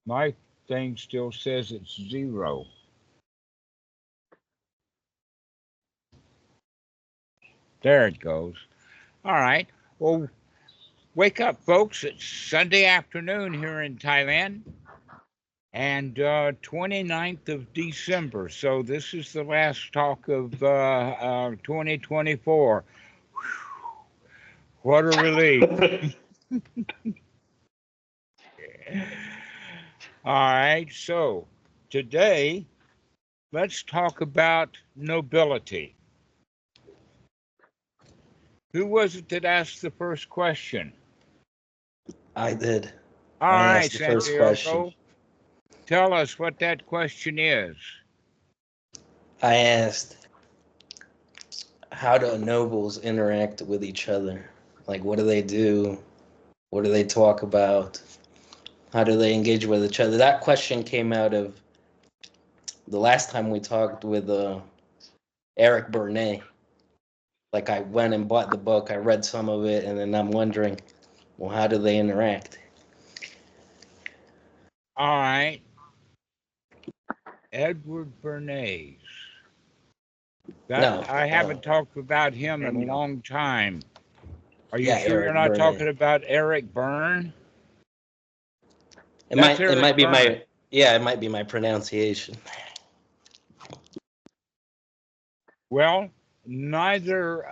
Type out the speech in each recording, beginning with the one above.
My thing still says it's 0. There it goes. All right. Well, wake up, folks. It's Sunday afternoon here in Thailand and 29th of December. So this is the last talk of 2024. What a relief. All right. So today, let's talk about nobility. Who was it that asked the first question? I did. All I right, asked the first question. Tell us what that question is. I asked, how do nobles interact with each other? Like, what do they do? What do they talk about? How do they engage with each other? That question came out of the last time we talked with Eric Bernay. Like, I went and bought the book, I read some of it, and then I'm wondering, well, how do they interact? All right. Edward Bernays. No. I haven't talked about him in a long time. Are you sure Eric you're not Bernay. talking about Eric Berne? It might be Berne. It might be my pronunciation. Well, neither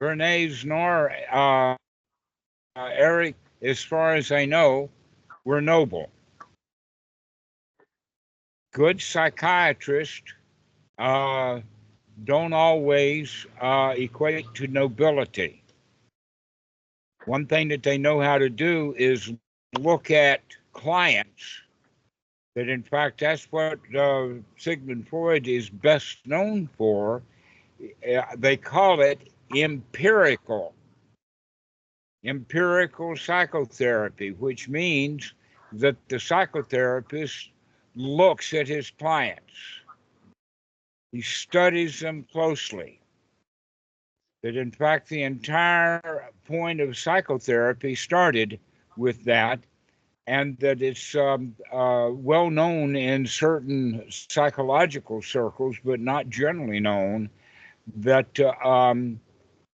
Bernays nor Eric, as far as I know, were noble. Good psychiatrists don't always equate to nobility. One thing that they know how to do is look at clients. That in fact, that's what Sigmund Freud is best known for. They call it empirical psychotherapy, which means that the psychotherapist looks at his clients. He studies them closely. That in fact, the entire point of psychotherapy started with that, and that it's well known in certain psychological circles, but not generally known, that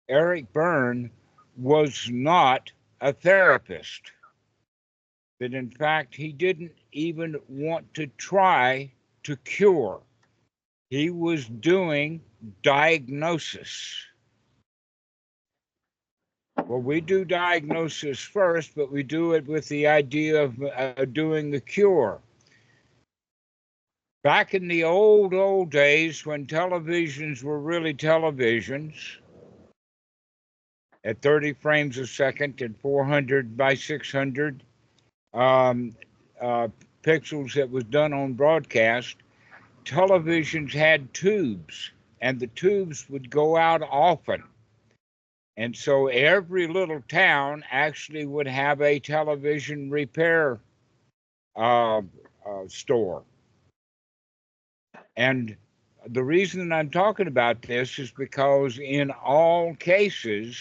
Eric Berne was not a therapist. That in fact, he didn't even want to try to cure. He was doing diagnosis. Well, we do diagnosis first, but we do it with the idea of doing the cure. Back in the old days when televisions were really televisions, at 30 frames a second and 400 by 600 pixels that was done on broadcast, televisions had tubes, and the tubes would go out often. And so every little town actually would have a television repair store. And the reason I'm talking about this is because in all cases,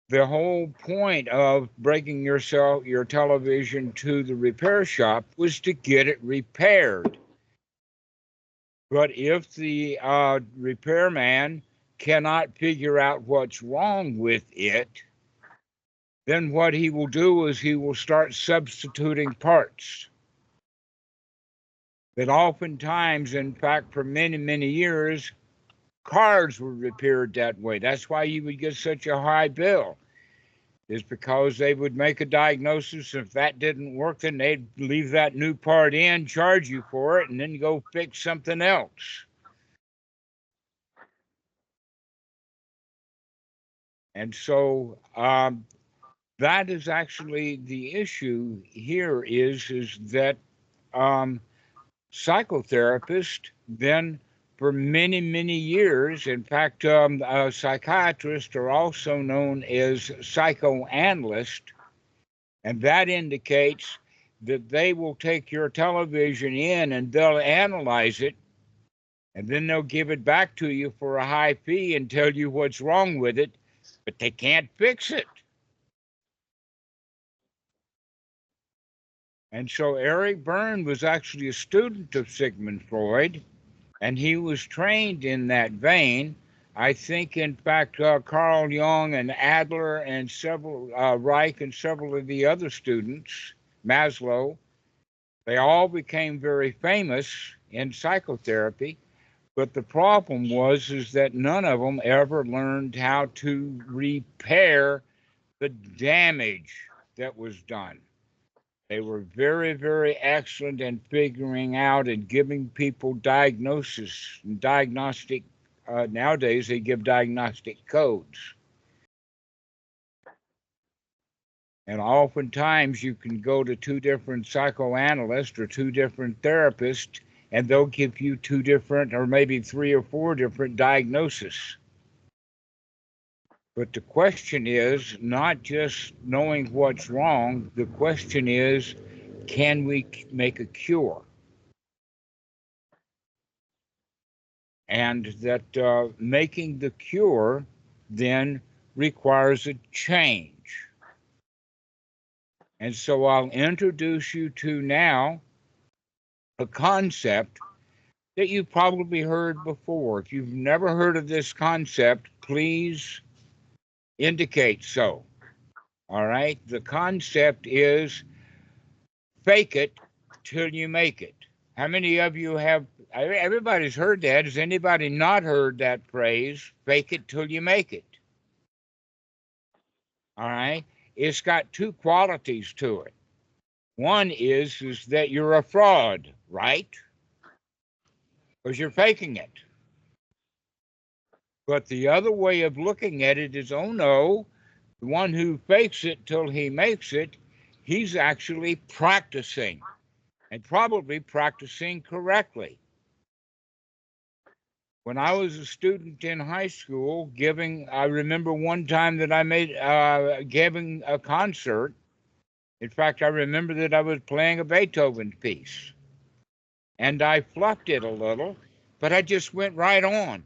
the whole point of breaking your television to the repair shop was to get it repaired. But if the repairman cannot figure out what's wrong with it, then what he will do is he will start substituting parts. That oftentimes, in fact, for many, many years, cars were repaired that way. That's why you would get such a high bill, is because they would make a diagnosis. If that didn't work, then they'd leave that new part in, charge you for it, and then go fix something else. And so that is actually the issue here is that psychotherapists then for many, many years, in fact, psychiatrists are also known as psychoanalysts, and that indicates that they will take your television in and they'll analyze it, and then they'll give it back to you for a high fee and tell you what's wrong with it, but they can't fix it. And so Eric Berne was actually a student of Sigmund Freud, and he was trained in that vein. I think, in fact, Carl Jung and Adler and several, Reich and several of the other students, Maslow, they all became very famous in psychotherapy. But the problem is that none of them ever learned how to repair the damage that was done. They were very, very excellent in figuring out and giving people diagnosis and diagnostic. Nowadays, they give diagnostic codes. And oftentimes, you can go to two different psychoanalysts or two different therapists, and they'll give you two different, or maybe three or four different diagnoses. But the question is not just knowing what's wrong, the question is, can we make a cure? And that making the cure then requires a change. And so I'll introduce you to now a concept that you've probably heard before. If you've never heard of this concept, please indicate so. All right? The concept is fake it till you make it. How many of you have? Everybody's heard that. Has anybody not heard that phrase? Fake it till you make it. All right. It's got two qualities to it. One is that you're a fraud, right? Because you're faking it. But the other way of looking at it is, oh no, the one who fakes it till he makes it, he's actually practicing, and probably practicing correctly. When I was a student in high school, I remember one time that I made giving a concert. In fact, I remember that I was playing a Beethoven piece, and I fluffed it a little, but I just went right on.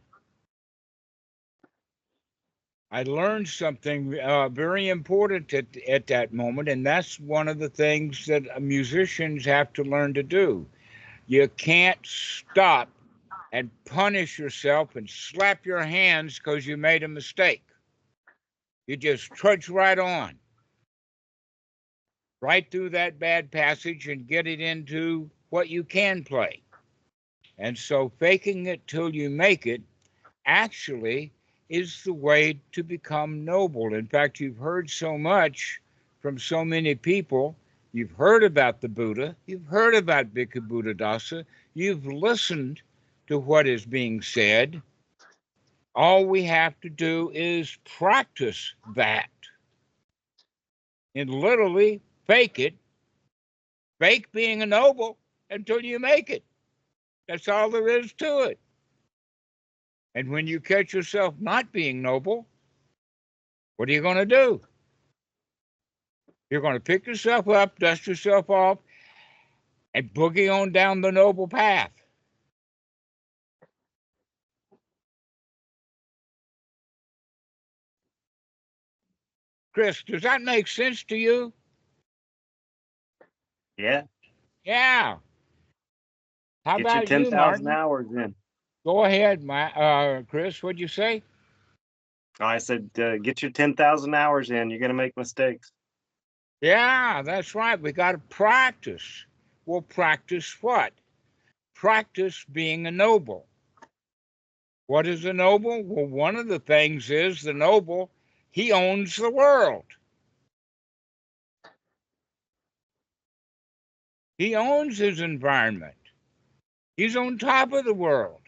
I learned something very important at that moment, and that's one of the things that musicians have to learn to do. You can't stop and punish yourself and slap your hands because you made a mistake. You just trudge right on, right through that bad passage and get it into what you can play. And so faking it till you make it actually is the way to become noble. In fact, you've heard so much from so many people. You've heard about the Buddha. You've heard about Bhikkhu Buddhadasa. You've listened to what is being said. All we have to do is practice that and literally fake it. Fake being a noble until you make it. That's all there is to it. And when you catch yourself not being noble, what are you going to do? You're going to pick yourself up, dust yourself off, and boogie on down the noble path. Chris, does that make sense to you? Yeah. Yeah. How Get your about you, 10,000 Martin? hours in. Go ahead, Chris. What'd you say? I said, get your 10,000 hours in. You're going to make mistakes. Yeah, that's right. We got to practice. Well, practice what? Practice being a noble. What is a noble? Well, one of the things is the noble, he owns the world. He owns his environment. He's on top of the world.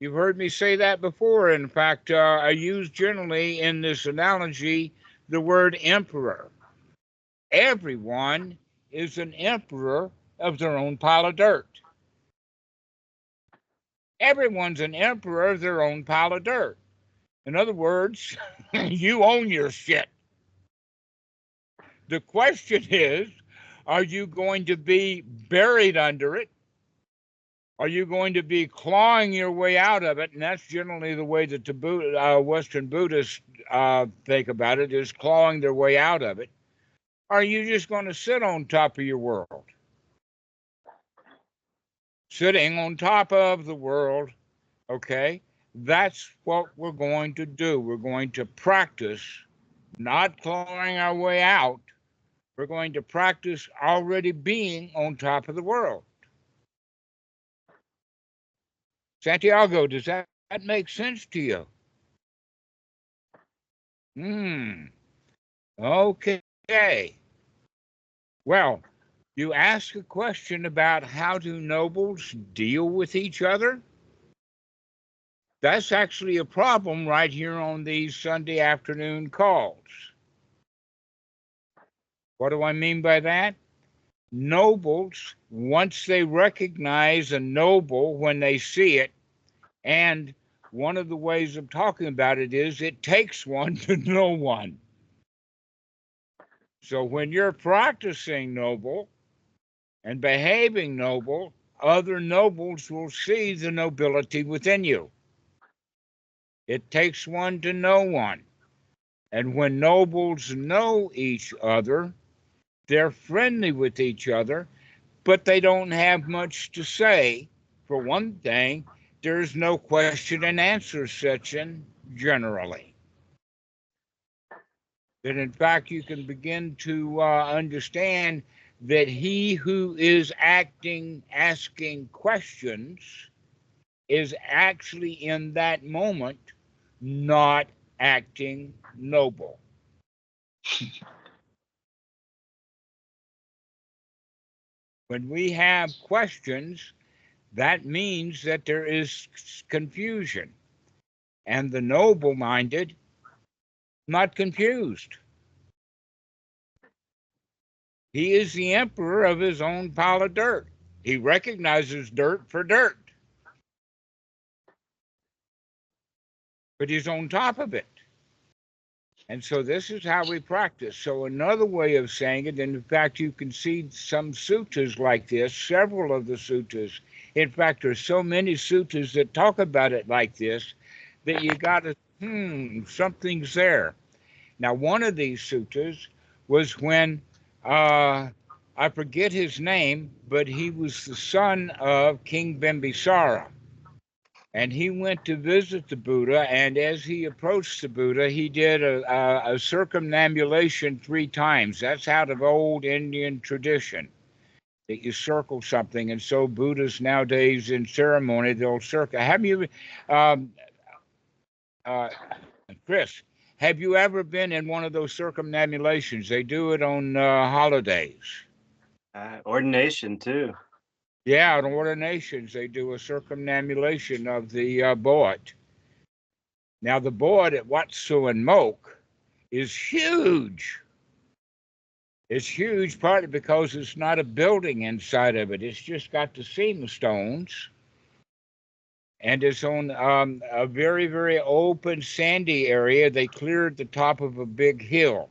You've heard me say that before. In fact, I use generally in this analogy the word emperor. Everyone is an emperor of their own pile of dirt. Everyone's an emperor of their own pile of dirt. In other words, you own your shit. The question is, are you going to be buried under it? Are you going to be clawing your way out of it? And that's generally the way that the Western Buddhists think about it, is clawing their way out of it. Or are you just going to sit on top of your world? Sitting on top of the world, okay? That's what we're going to do. We're going to practice not clawing our way out. We're going to practice already being on top of the world. Santiago, does that make sense to you? Okay. Well, you ask a question about how do nobles deal with each other? That's actually a problem right here on these Sunday afternoon calls. What do I mean by that? Nobles, once they recognize a noble when they see it, and one of the ways of talking about it is it takes one to know one. So when you're practicing noble and behaving noble, other nobles will see the nobility within you. It takes one to know one. And when nobles know each other, they're friendly with each other, but they don't have much to say. For one thing, there's no question and answer section generally. That in fact you can begin to understand that he who is asking questions is actually in that moment not acting noble. When we have questions, that means that there is confusion. And the noble-minded, not confused. He is the emperor of his own pile of dirt. He recognizes dirt for dirt. But he's on top of it. And so this is how we practice. So another way of saying it, and in fact, you can see some suttas like this, several of the suttas. In fact, there's so many suttas that talk about it like this that you got to, something's there. Now, one of these suttas was when, I forget his name, but he was the son of King Bimbisara. And he went to visit the Buddha, and as he approached the Buddha, he did a circumambulation 3 times. That's out of old Indian tradition, that you circle something. And so Buddhists nowadays in ceremony, they'll circle. Have you, Chris, have you ever been in one of those circumambulations? They do it on holidays. Ordination, too. Yeah, on ordinations, they do a circumambulation of the board. Now, the board at Watsu and Moke is huge. It's huge partly because it's not a building inside of it. It's just got the seam stones. And it's on a very, very open, sandy area. They cleared the top of a big hill.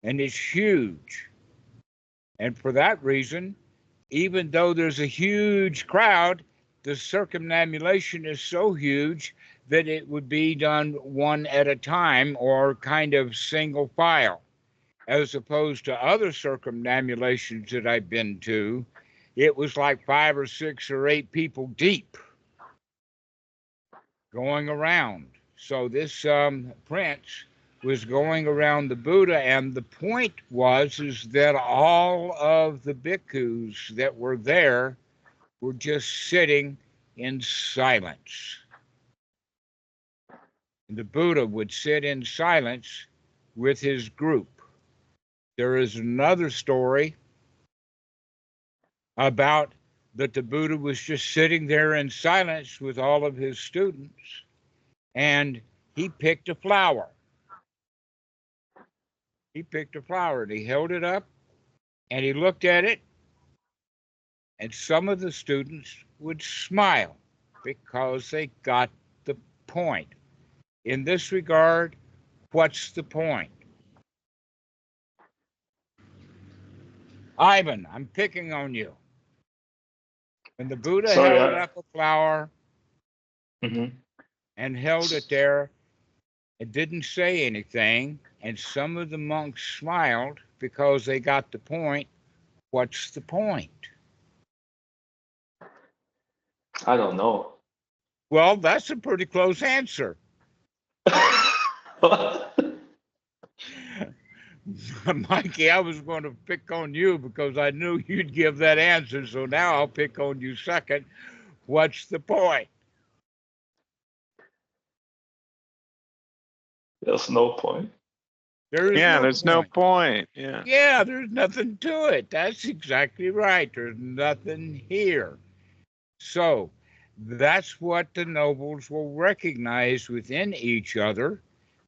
And it's huge. And for that reason, even though there's a huge crowd, the circumambulation is so huge that it would be done one at a time or kind of single file, as opposed to other circumambulations that I've been to. It was like 5 or 6 or 8 people deep going around. So this prince was going around the Buddha, and the point is that all of the bhikkhus that were there were just sitting in silence. And the Buddha would sit in silence with his group. There is another story about that the Buddha was just sitting there in silence with all of his students, and he picked a flower. He picked a flower and he held it up and he looked at it, and some of the students would smile because they got the point. In this regard, what's the point? Ivan, I'm picking on you. When the Buddha held up a flower and held it there, It didn't say anything, and some of the monks smiled because they got the point. What's the point? I don't know. Well, that's a pretty close answer. Mikey, I was going to pick on you because I knew you'd give that answer, so now I'll pick on you second. What's the point? There's no point. There's no point. Yeah. Yeah, there's nothing to it. That's exactly right. There's nothing here. So that's what the nobles will recognize within each other.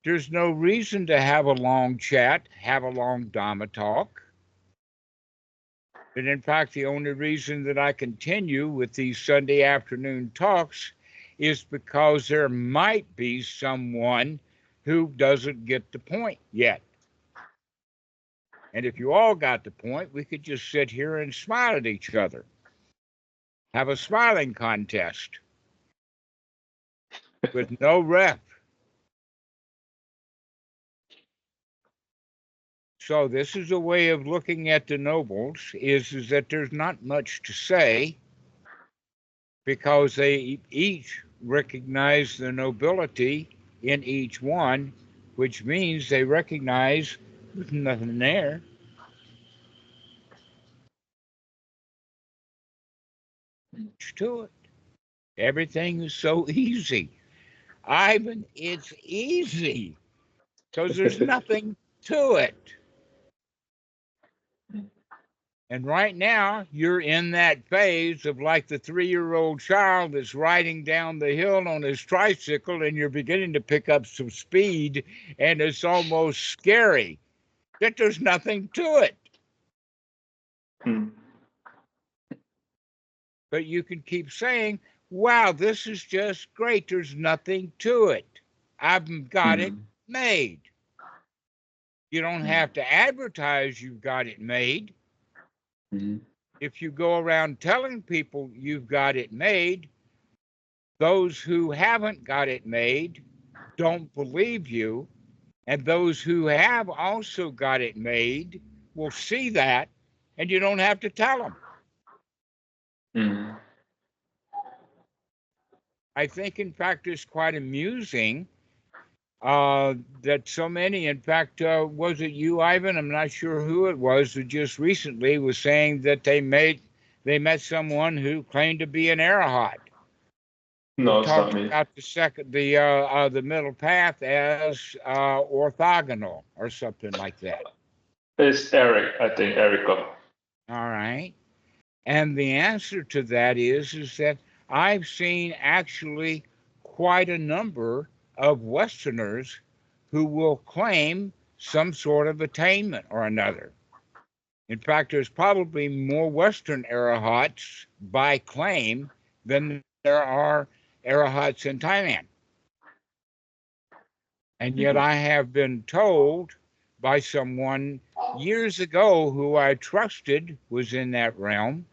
There's no reason to have a long chat, have a long Dhamma talk. And in fact, the only reason that I continue with these Sunday afternoon talks is because there might be someone who doesn't get the point yet. And if you all got the point, we could just sit here and smile at each other. Have a smiling contest with no ref. So this is a way of looking at the nobles, is that there's not much to say because they each recognize the nobility in each one, which means they recognize there's nothing there. To it. Everything is so easy. Ivan, it's easy because there's nothing to it. And right now, you're in that phase of like the 3-year-old child that's riding down the hill on his tricycle, and you're beginning to pick up some speed, and it's almost scary that there's nothing to it. But you can keep saying, wow, this is just great. There's nothing to it. I've got it made. You don't have to advertise you've got it made. If you go around telling people you've got it made, those who haven't got it made don't believe you. And those who have also got it made will see that, and you don't have to tell them. I think, in fact, it's quite amusing that so many, in fact, was it you, Ivan? I'm not sure who it was who just recently was saying that they met someone who claimed to be an arahat. No, it's not me. About the middle path as orthogonal or something like that. It's Eric, I think, Erica. All right. And the answer to that is that I've seen actually quite a number of Westerners who will claim some sort of attainment or another. In fact, there's probably more Western arahats by claim than there are arahats in Thailand. And yet I have been told by someone years ago who I trusted was in that realm,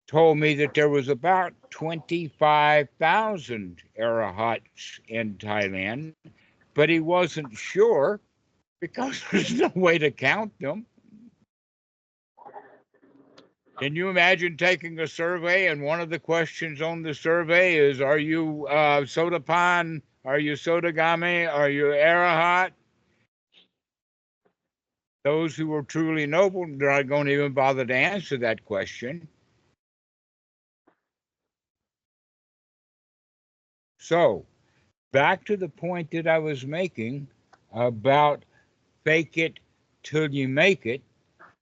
told me that there was about 25,000 arahats in Thailand, but he wasn't sure because there's no way to count them. Can you imagine taking a survey and one of the questions on the survey is, are you Sotapan? Are you Sotagami? Are you Arahat? Those who are truly noble, they're not going to even bother to answer that question. So, back to the point that I was making about fake it till you make it,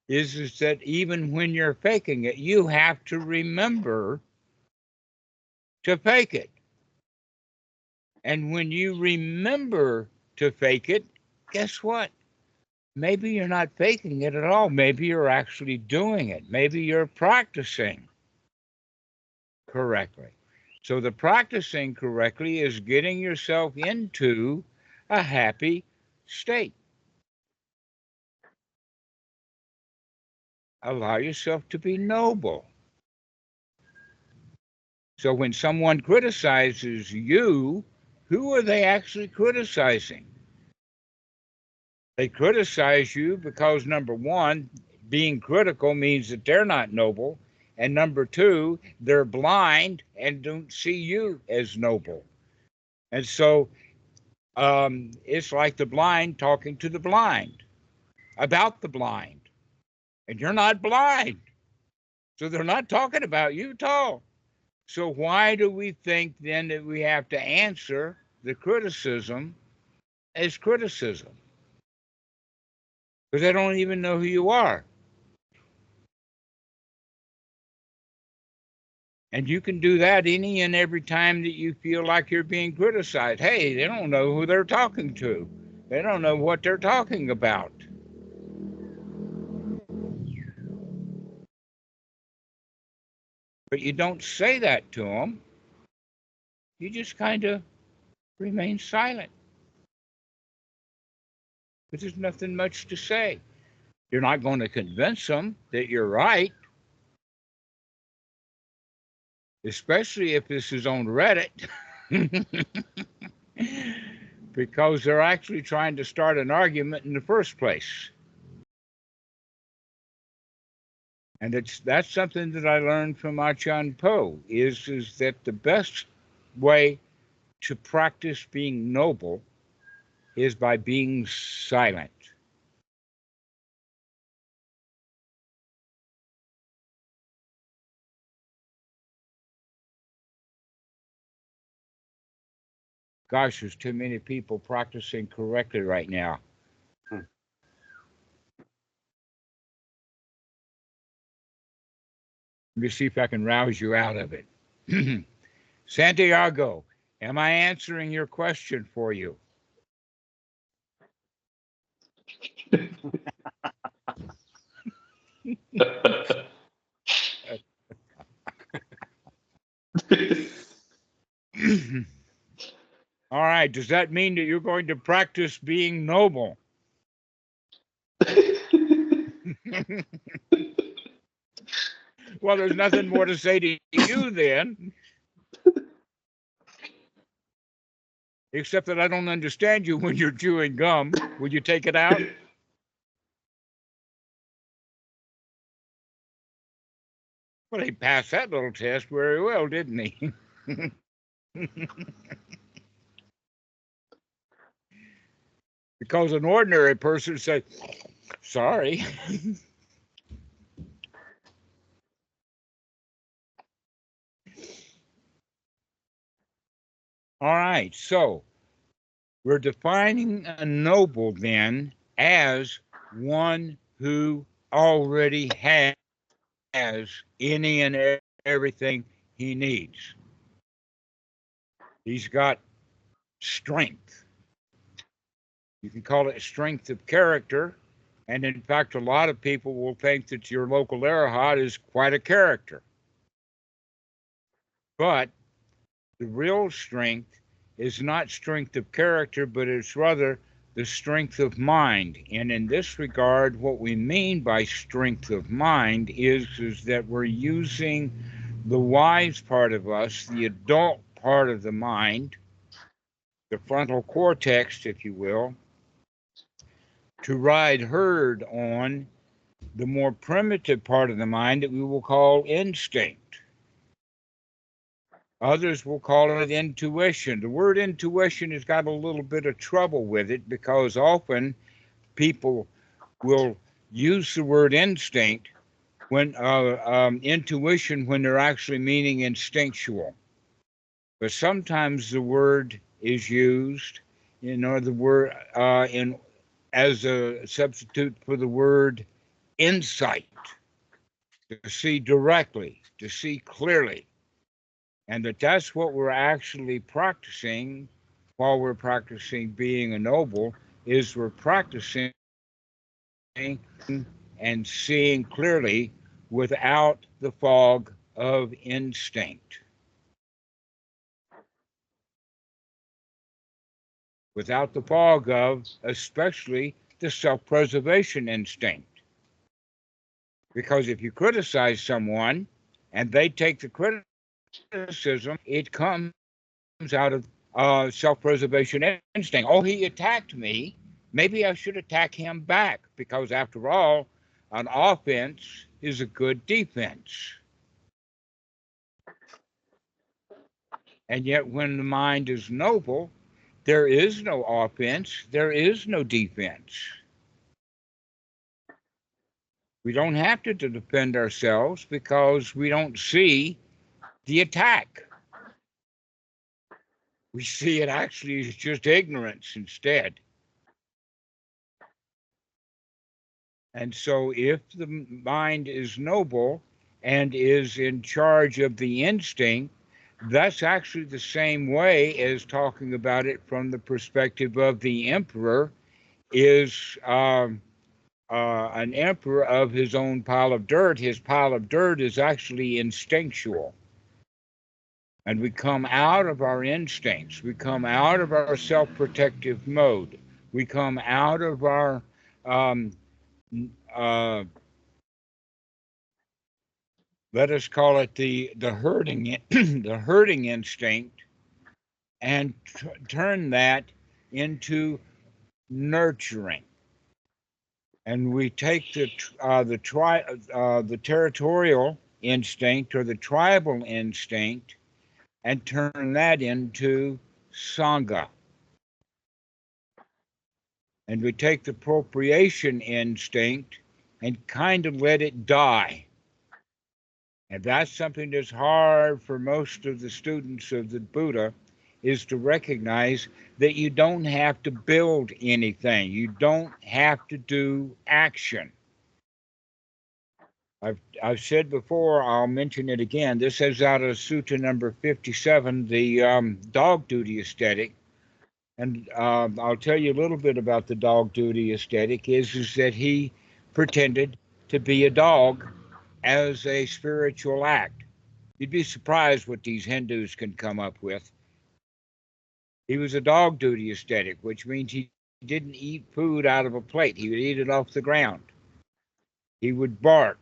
is that even when you're faking it, you have to remember to fake it. And when you remember to fake it, guess what? Maybe you're not faking it at all. Maybe you're actually doing it. Maybe you're practicing correctly. So the practicing correctly is getting yourself into a happy state. Allow yourself to be noble. So when someone criticizes you who are they actually criticizing? They criticize you because, number one, being critical means that they're not noble. And number two, they're blind and don't see you as noble. And so it's like the blind talking to the blind about the blind. And you're not blind. So they're not talking about you at all. So why do we think then that we have to answer the criticism as criticism? Because they don't even know who you are. And you can do that any and every time that you feel like you're being criticized. Hey, they don't know who they're talking to. They don't know what they're talking about. But you don't say that to them. You just kind of remain silent. Because there's nothing much to say. You're not going to convince them that you're right. Especially if this is on Reddit. Because they're actually trying to start an argument in the first place. And that's something that I learned from Achan Po, is that the best way to practice being noble is by being silent. Gosh, there's too many people practicing correctly right now. Let me see if I can rouse you out of it. Santiago, am I answering your question for you? All right. Does that mean that you're going to practice being noble? Well, there's nothing more to say to you then. Except that I don't understand you when you're chewing gum. Would you take it out? Well, he passed that little test very well, didn't he? Because an ordinary person says, sorry. All right, so we're defining a noble then as one who already has any and everything he needs. He's got strength. You can call it strength of character. And in fact, a lot of people will think that your local arahat is quite a character. But the real strength is not strength of character, but it's rather the strength of mind. And in this regard, what we mean by strength of mind is that we're using the wise part of us, the adult part of the mind, the frontal cortex, if you will, to ride herd on the more primitive part of the mind that we will call instinct. Others will call it intuition. The word intuition has got a little bit of trouble with it because often people will use the word instinct when intuition when they're actually meaning instinctual. But sometimes the word is used, the word as a substitute for the word insight, to see directly, to see clearly. And that's what we're actually practicing while we're practicing being a noble, is we're practicing and seeing clearly without the fog of instinct. Without the fog of, especially, the self-preservation instinct. Because if you criticize someone and they take the criticism, it comes out of self-preservation instinct. Oh, he attacked me. Maybe I should attack him back, because after all, an offense is a good defense. And yet when the mind is noble, there is no offense, there is no defense. We don't have to defend ourselves because we don't see the attack. We see it actually as just ignorance instead. And so if the mind is noble and is in charge of the instinct, that's actually the same way as talking about it from the perspective of the emperor is an emperor of his own pile of dirt. His pile of dirt is actually instinctual. And we come out of our instincts. We come out of our self-protective mode. We come out of our let us call it the herding the herding instinct, and turn that into nurturing. And we take the territorial instinct or the tribal instinct and turn that into Sangha. And we take the appropriation instinct and kind of let it die. And that's something that's hard for most of the students of the Buddha, is to recognize that you don't have to build anything. You don't have to do action. I've said before, I'll mention it again. This is out of Sutta number 57, the dog duty aesthetic. And I'll tell you a little bit about the dog duty aesthetic is that he pretended to be a dog as a spiritual act. You'd be surprised what these Hindus can come up with. He was a dog duty aesthetic, which means he didn't eat food out of a plate. He would eat it off the ground. He would bark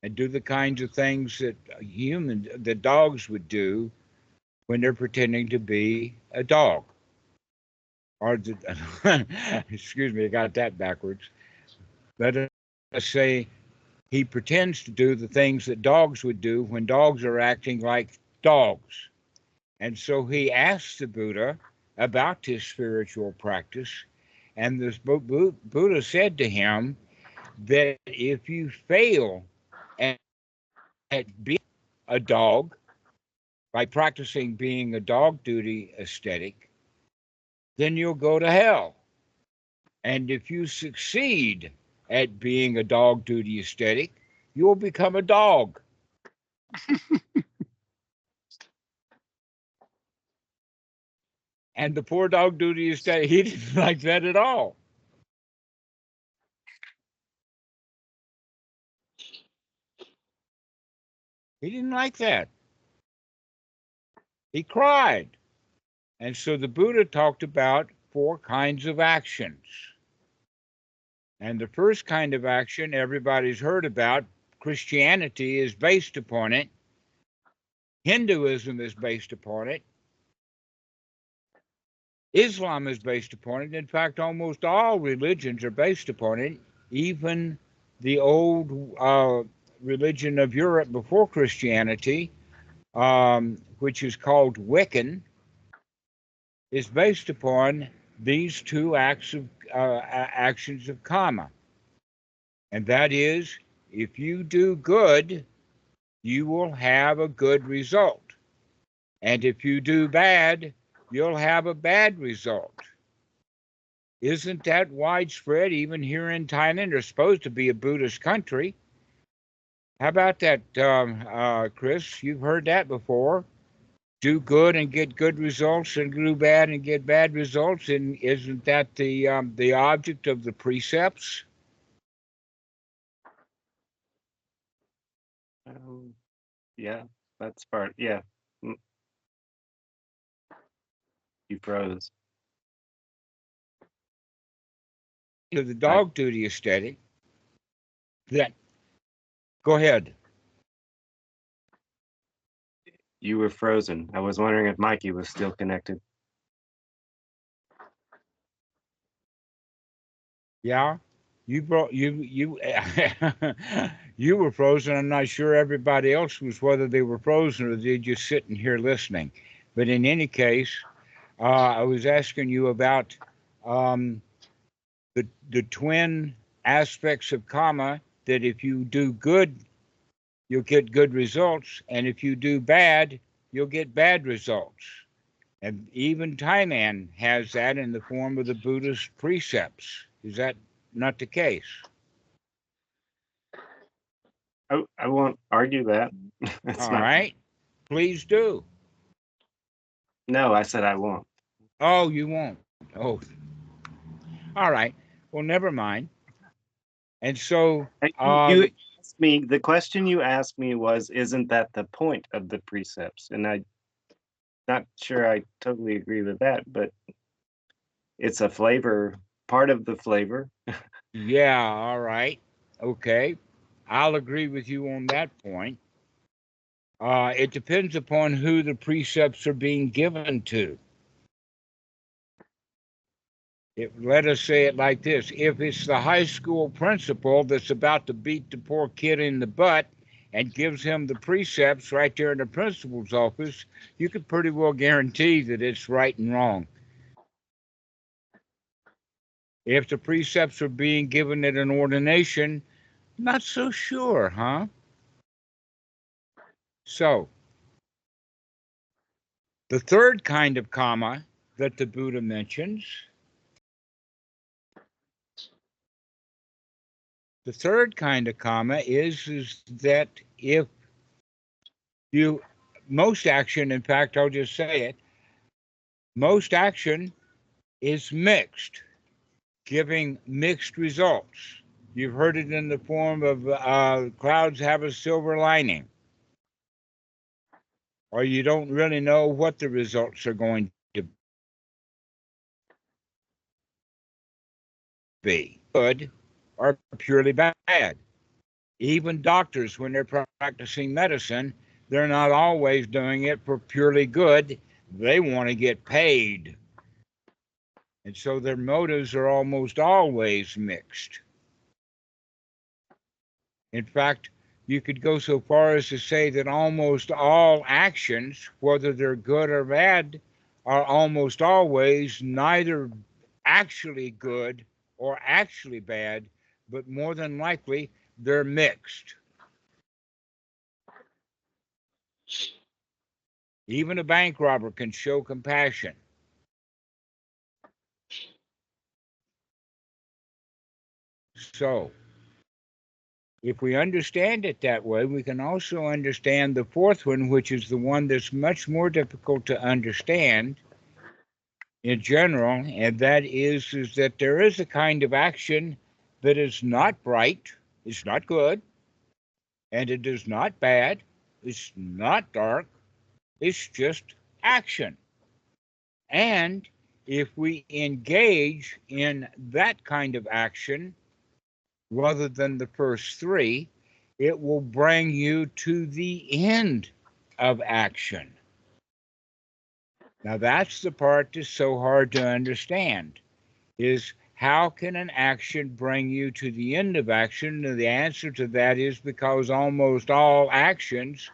and do the kinds of things that dogs would do when they're pretending to be a dog. Or excuse me, I got that backwards. Let us say he pretends to do the things that dogs would do when dogs are acting like dogs. And so he asked the Buddha about his spiritual practice, and this Buddha said to him that if you fail at being a dog by practicing being a dog duty aesthetic, then you'll go to hell. And if you succeed at being a dog duty aesthetic, you'll become a dog. And the poor dog duty aesthetic, he didn't like that at all. He didn't like that. He cried. And so the Buddha talked about 4 kinds of actions. And the first kind of action everybody's heard about, Christianity is based upon it. Hinduism is based upon it. Islam is based upon it. In fact, almost all religions are based upon it. Even the old religion of Europe before Christianity, which is called Wiccan, is based upon these 2 actions of karma. And that is, if you do good, you will have a good result. And if you do bad, you'll have a bad result. Isn't that widespread even here in Thailand? They're supposed to be a Buddhist country. How about that, Chris? You've heard that before. Do good and get good results, and do bad and get bad results. And isn't that the object of the precepts? Yeah, that's part. Yeah. You froze. To the dog duty aesthetic. Go ahead. You were frozen. I was wondering if Mikey was still connected. Yeah, you brought you you were frozen. I'm not sure everybody else was, whether they were frozen or they just sitting here listening. But in any case, I was asking you about um, the twin aspects of karma. That if you do good, you'll get good results, and if you do bad, you'll get bad results. And even Thailand has that in the form of the Buddhist precepts. Is that not the case? I won't argue that. All right. Please do. No, I said I won't. Oh, you won't. Oh, all right. Well, never mind. And so, you asked me, the question you asked me was, isn't that the point of the precepts? And I'm not sure I totally agree with that, but it's a flavor, part of the flavor. yeah, all right. Okay. I'll agree with you on that point. It depends upon who the precepts are being given to. Let us say it like this. If it's the high school principal that's about to beat the poor kid in the butt and gives him the precepts right there in the principal's office, you could pretty well guarantee that it's right and wrong. If the precepts are being given at an ordination, not so sure, huh? So, the third kind of karma that the Buddha mentions, the third kind of karma is that if you, most action, in fact, I'll just say it, most action is mixed, giving mixed results. You've heard it in the form of clouds have a silver lining, or you don't really know what the results are going to be, good or purely bad. Even doctors, when they're practicing medicine, they're not always doing it for purely good. They want to get paid. And so their motives are almost always mixed. In fact, you could go so far as to say that almost all actions, whether they're good or bad, are almost always neither actually good or actually bad, but more than likely they're mixed. Even a bank robber can show compassion. So, if we understand it that way, we can also understand the fourth one, which is the one that's much more difficult to understand in general, and that is that there is a kind of action that is not bright, it's not good, and it is not bad, it's not dark, it's just action. And if we engage in that kind of action, rather than the first three, it will bring you to the end of action. Now that's the part that's so hard to understand, is how can an action bring you to the end of action? And the answer to that is because almost all actions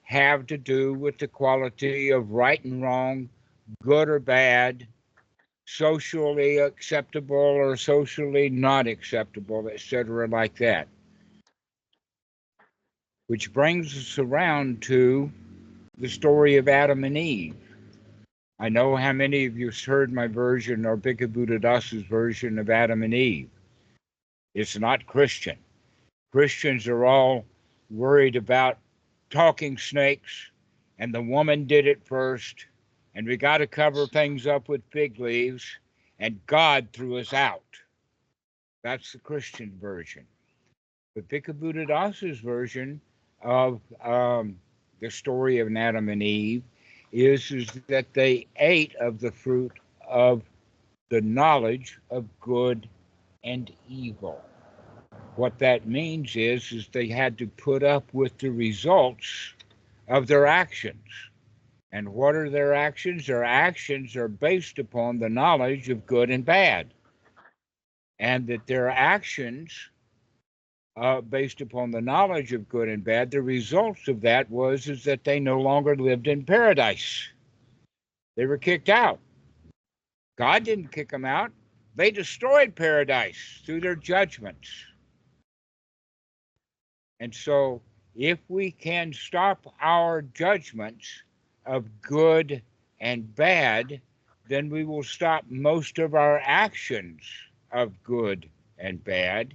have to do with the quality of right and wrong, good or bad, socially acceptable or socially not acceptable, etc., like that. Which brings us around to the story of Adam and Eve. I know how many of you heard my version or Bhikkhu Buddhadasa's version of Adam and Eve. It's not Christian. Christians are all worried about talking snakes, and the woman did it first, and we got to cover things up with fig leaves, and God threw us out. That's the Christian version. But Bhikkhu Buddhadasa's version of the story of Adam and Eve is that they ate of the fruit of the knowledge of good and evil. What that means is they had to put up with the results of their actions. And what are their actions? Their actions are based upon the knowledge of good and bad. And that their actions, based upon the knowledge of good and bad, the results of that is that they no longer lived in paradise. They were kicked out. God didn't kick them out. They destroyed paradise through their judgments. And so if we can stop our judgments of good and bad, then we will stop most of our actions of good and bad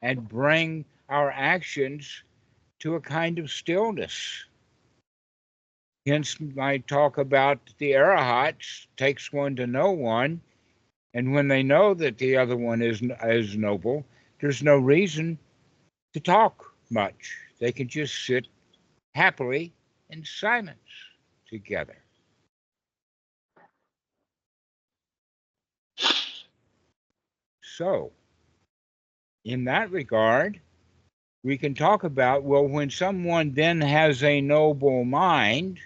and bring our actions to a kind of stillness. Hence, I talk about the arahats, takes one to know one, and when they know that the other one is noble, there's no reason to talk much. They can just sit happily in silence together. So, in that regard, we can talk about, well, when someone then has a noble mind,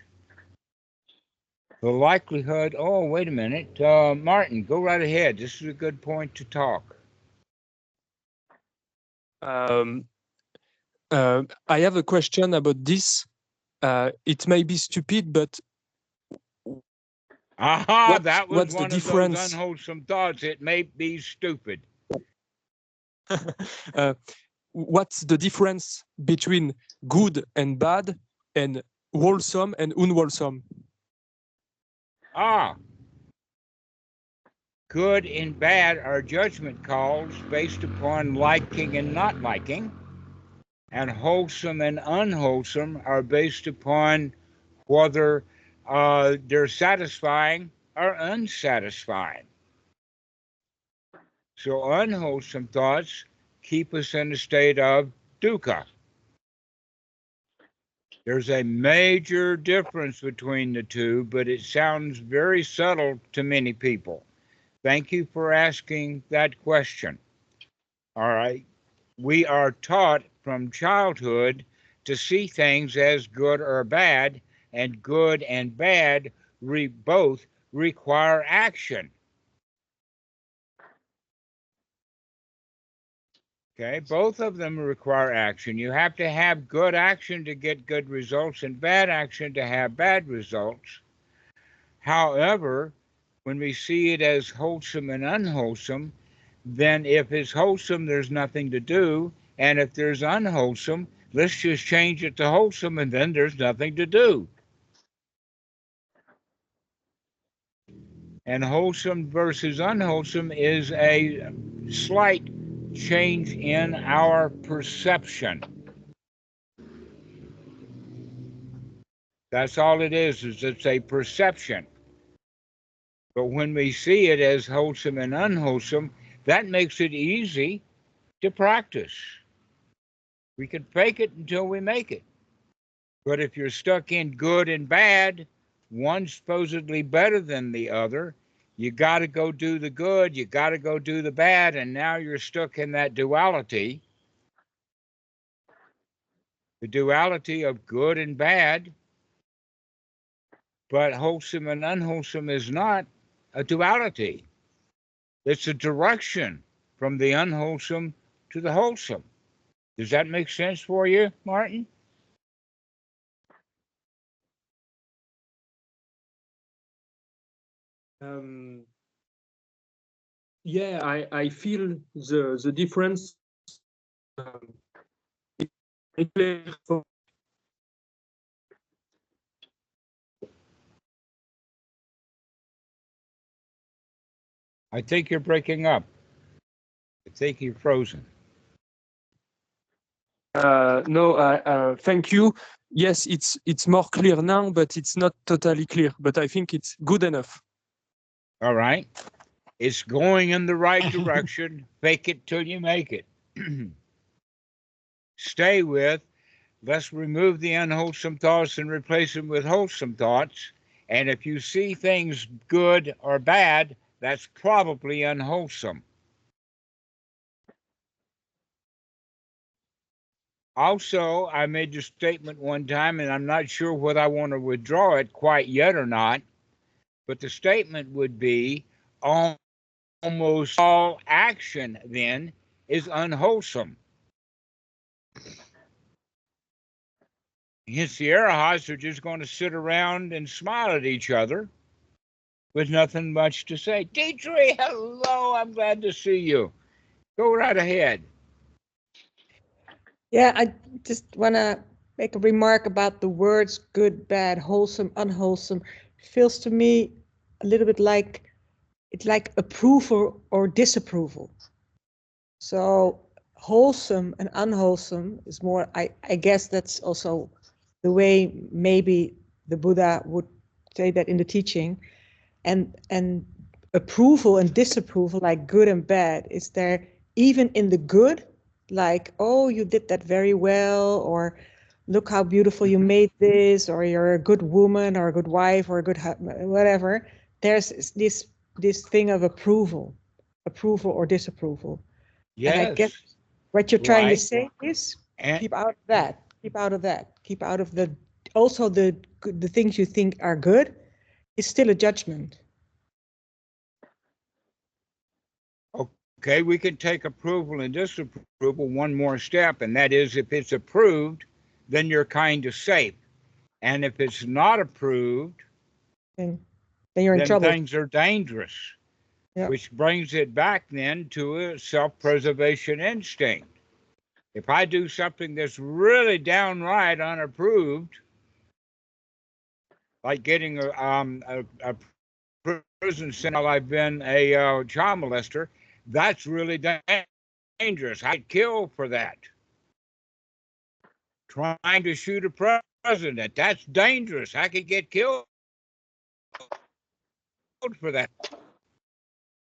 the likelihood, oh, wait a minute, Martin, go right ahead. This is a good point to talk. I have a question about this. It may be stupid, but that was what's one the of difference? those unwholesome thoughts. It may be stupid. What's the difference between good and bad and wholesome and unwholesome? Good and bad are judgment calls based upon liking and not liking, and wholesome and unwholesome are based upon whether they're satisfying or unsatisfying. So unwholesome thoughts keep us in a state of dukkha. There's a major difference between the two, but it sounds very subtle to many people. Thank you for asking that question. All right. We are taught from childhood to see things as good or bad, and good and bad both require action. Okay, both of them require action. You have to have good action to get good results and bad action to have bad results. However, when we see it as wholesome and unwholesome, then if it's wholesome, there's nothing to do. And if there's unwholesome, let's just change it to wholesome, and then there's nothing to do. And wholesome versus unwholesome is a slight change in our perception. That's all it is it's a perception. But when we see it as wholesome and unwholesome, that makes it easy to practice. We can fake it until we make it. But if you're stuck in good and bad, one supposedly better than the other, you got to go do the good, you got to go do the bad, and now you're stuck in that duality. The duality of good and bad, but wholesome and unwholesome is not a duality. It's a direction from the unwholesome to the wholesome. Does that make sense for you, Martin? Yeah, I feel the difference. I think you're breaking up. I think you're frozen. No, thank you. Yes, it's more clear now, but it's not totally clear. But I think it's good enough. All right. It's going in the right direction. Fake it till you make it. Stay with, let's remove the unwholesome thoughts and replace them with wholesome thoughts. And if you see things good or bad, that's probably unwholesome. Also, I made the statement one time, and I'm not sure whether I want to withdraw it quite yet or not, but the statement would be almost all action then is unwholesome. Hence, the arahats are just going to sit around and smile at each other with nothing much to say. Dietrich, hello, I'm glad to see you. Go right ahead. Yeah, I just want to make a remark about the words good, bad, wholesome, unwholesome. It feels to me a little bit like it's like approval or disapproval. So wholesome and unwholesome is more, I guess that's also the way maybe the Buddha would say that in the teaching. And approval and disapproval, like good and bad, is there even in the good, like, oh, you did that very well, or look how beautiful you made this, or you're a good woman or a good wife or a good whatever. There's this thing of approval or disapproval. Yes. And I guess what you're trying to Right. say is And keep out of that, keep out of that, keep out of the, also the things you think are good is still a judgment. okay, we can take approval and disapproval one more step, and that is if it's approved, then you're kind of safe. And if it's not approved, then you're in then trouble. things are dangerous. Yeah. Which brings it back then to a self-preservation instinct. If I do something that's really downright unapproved, like getting a prison sentence while I've been a child molester, that's really dangerous. I'd kill for that. Trying to shoot a president, that's dangerous. I could get killed for that.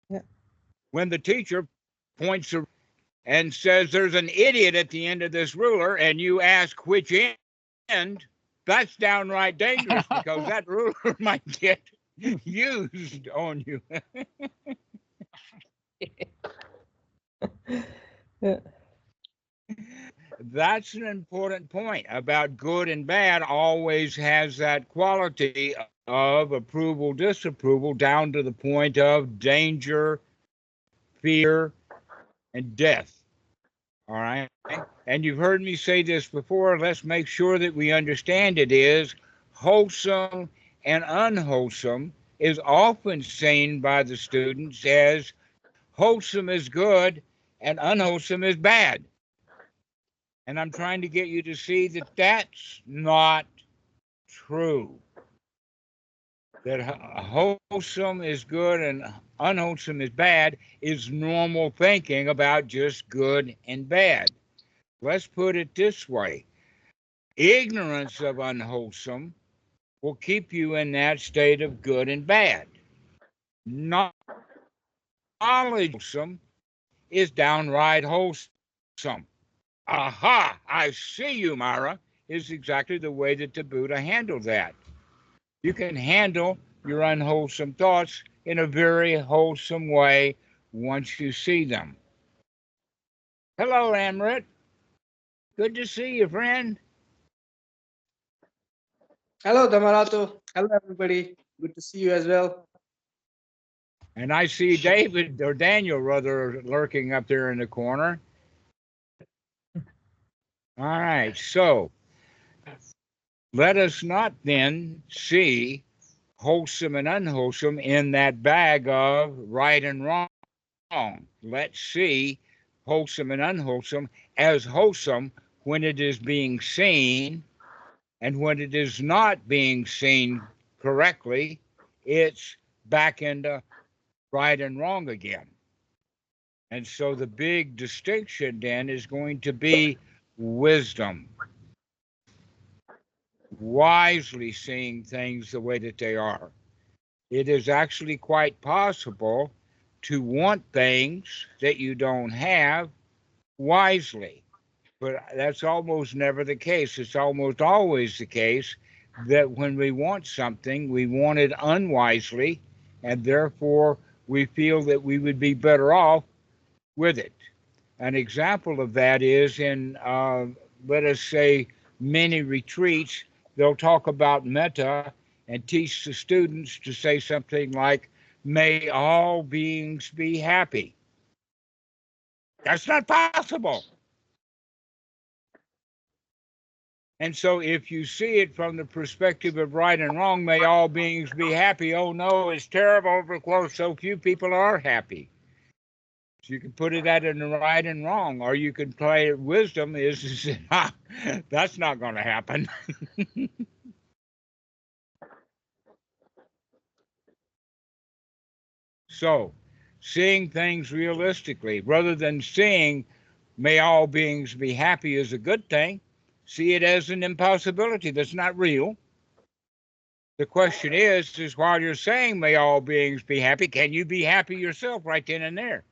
Yeah. When the teacher points and says there's an idiot at the end of this ruler, and you ask which end, that's downright dangerous because that ruler might get used on you. Yeah. That's an important point about good and bad always has that quality of approval, disapproval, down to the point of danger, fear, and death. All right. And you've heard me say this before. Let's make sure that we understand it is wholesome and unwholesome is often seen by the students as wholesome is good and unwholesome is bad. And I'm trying to get you to see that that's not true. That wholesome is good and unwholesome is bad is normal thinking about just good and bad. Let's put it this way. Ignorance of unwholesome will keep you in that state of good and bad. Knowledge of wholesome is downright wholesome. Aha, I see you, Mara, is exactly the way that the Buddha handled that. You can handle your unwholesome thoughts in a very wholesome way once you see them. Hello, Amrit. Good to see you, friend. Hello, Dhammarato. Hello, everybody. Good to see you as well. And I see David, or Daniel rather, lurking up there in the corner. All right, so let us not then see wholesome and unwholesome in that bag of right and wrong. Let's see wholesome and unwholesome as wholesome when it is being seen, and when it is not being seen correctly, it's back into right and wrong again. And so the big distinction then is going to be wisdom. Wisely seeing things the way that they are. It is actually quite possible to want things that you don't have wisely. But that's almost never the case. It's almost always the case that when we want something, we want it unwisely, and therefore we feel that we would be better off with it. An example of that is in let us say, many retreats, they'll talk about metta and teach the students to say something like, may all beings be happy. That's not possible. And so if you see it from the perspective of right and wrong, may all beings be happy. Oh no, it's terrible because so few people are happy. So you can put it at in the right and wrong, or you can play it wisdom is that's not going to happen. So seeing things realistically rather than seeing may all beings be happy is a good thing. See it as an impossibility that's not real. The question is while you're saying may all beings be happy, can you be happy yourself right then and there?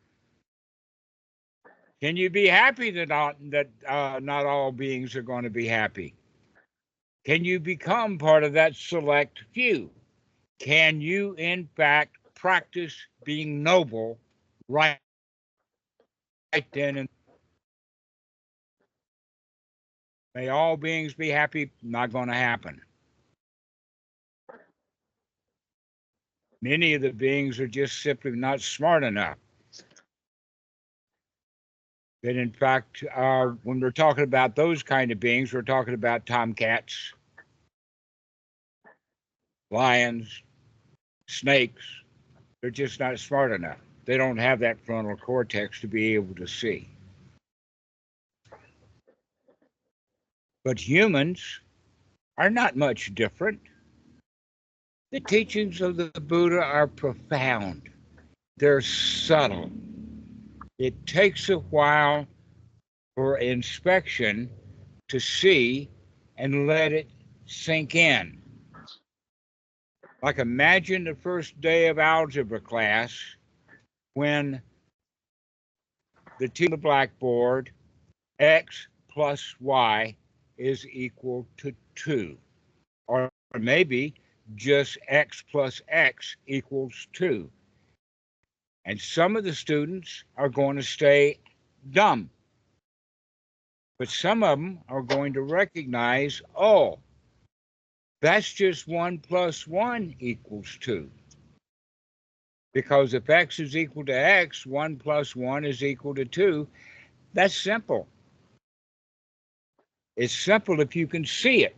Can you be happy that not all beings are going to be happy? Can you become part of that select few? Can you, in fact, practice being noble right then and may all beings be happy? Not going to happen. Many of the beings are just simply not smart enough. That in fact, when we're talking about those kind of beings, we're talking about tomcats, lions, snakes. They're just not smart enough. They don't have that frontal cortex to be able to see. But humans are not much different. The teachings of the Buddha are profound. They're subtle. It takes a while for inspection to see and let it sink in. Like imagine the first day of algebra class when the teacher on the blackboard, x plus y is equal to 2. Or maybe just x plus x equals 2. And some of the students are going to stay dumb. But some of them are going to recognize, oh, that's just 1 plus 1 equals 2. Because if x is equal to x, 1 plus 1 is equal to 2. That's simple. It's simple if you can see it.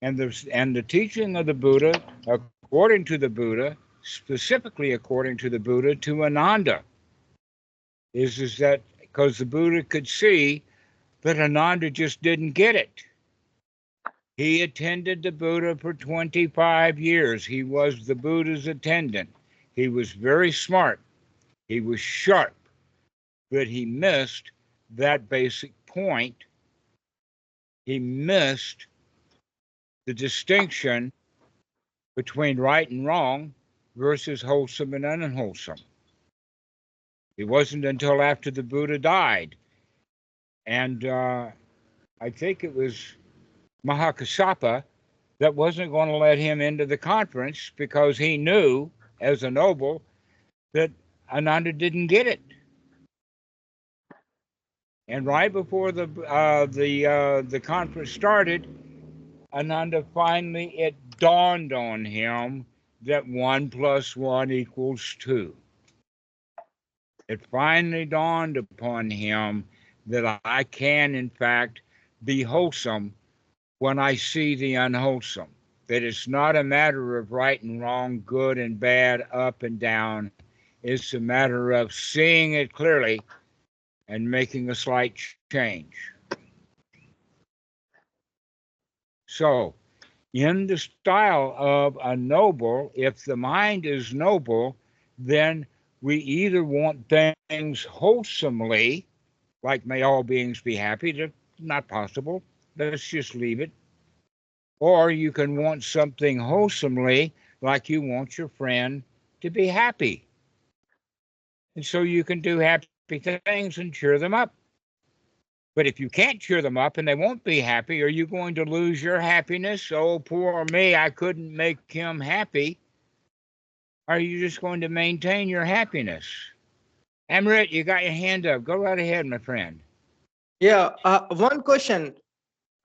And the teaching of the Buddha, according to the Buddha, specifically according to the Buddha, to Ananda, is that because the Buddha could see that Ananda just didn't get it. He attended the Buddha for 25 years. He was the Buddha's attendant. He was very smart. He was sharp, but he missed that basic point. He missed the distinction between right and wrong versus wholesome and unwholesome. It wasn't until after the Buddha died, and I think it was Mahakassapa that wasn't going to let him into the conference because he knew, as a noble, that Ananda didn't get it. And right before the conference started, Ananda finally, it dawned on him that 1 plus 1 equals 2. It finally dawned upon him that I can, in fact, be wholesome when I see the unwholesome. That it's not a matter of right and wrong, good and bad, up and down. It's a matter of seeing it clearly and making a slight change. So, in the style of a noble, if the mind is noble, then we either want things wholesomely, like may all beings be happy. That's not possible. Let's just leave it. Or you can want something wholesomely, like you want your friend to be happy. And so you can do happy things and cheer them up. But if you can't cheer them up and they won't be happy, are you going to lose your happiness? Oh, poor me, I couldn't make him happy. Are you just going to maintain your happiness? Amrit, you got your hand up. Go right ahead, my friend. Yeah, one question.